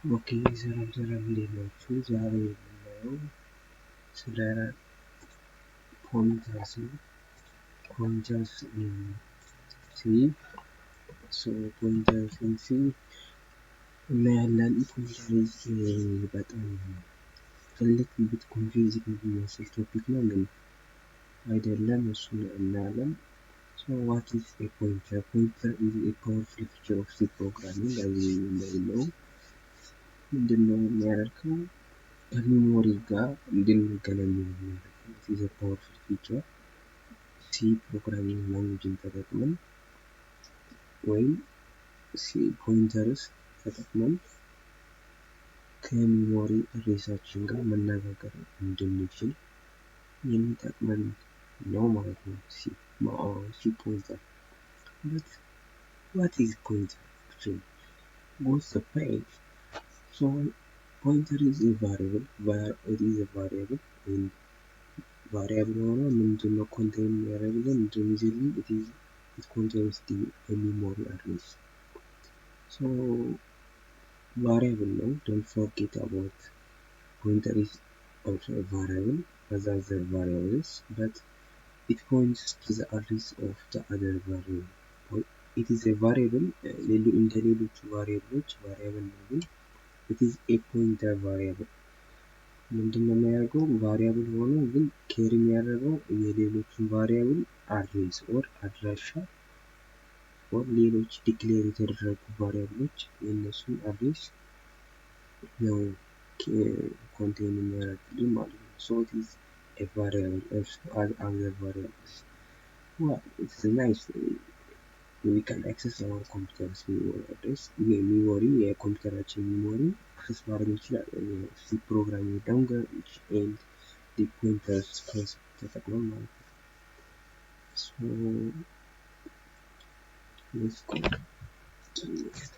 Okay, ሰላም እንዴት ናችሁ? ዛሬ የምናየው ስለ ፖይንተርስ ነው። ፖይንተርስ ሲ ፖይንተርስ ሲ እናያለን። ፖይንተርስ በጣም ትልቅ ቢት ኮንፊውዚንግ የሚመስል ቶፒክ ነው፣ ግን አይደለም። እሱን እናያለን። So what is a pointer? Pointer is a powerful feature of C programming, as we know. ምንድነው የሚያደርገው? ከሜሞሪ ጋር እንድንገናኝ የሚያደርገው it is a powerful feature C programming language ተጠቅመን ወይም C pointers ተጠቅመን ከሜሞሪ ሬሳችን ጋር መነጋገር እንድንችል የሚጠቅመን ነው ማለት ነው። C pointer. But what is pointer actually? What's the point? So pointer is a variable where it is a variable and variable ሆኖ ምንድነው contain የሚያደርግልን usually it contains the memory address. So variable ነው, don't forget about pointer is also a variable as other variables, but it points to the address of the other variable. It is a variable እንደ ሌሎቹ variables variable ነው, ግን it is a pointer variable. ምንድነው የሚያደርገው? ቫሪያብል ሆኖ ግን ኬር የሚያደርገው የሌሎችን ቫሪያብል አድሬስ ኦር አድራሻ ኦር ሌሎች ዲክሌር የተደረጉ ቫሪያብሎች የእነሱን አድሬስ ነው ኮንቴን የሚያደርግልን ማለት ነው። So it is a variable also as other variables. Well, it's nice. We can access our computer's memory address. የሜሞሪ የኮምፒውተራችን ሜሞሪ አክሰስ ማድረግ እንችላለን C programming language and the pointers concept ተጠቅመን ማለት ነው። So let's go to the next.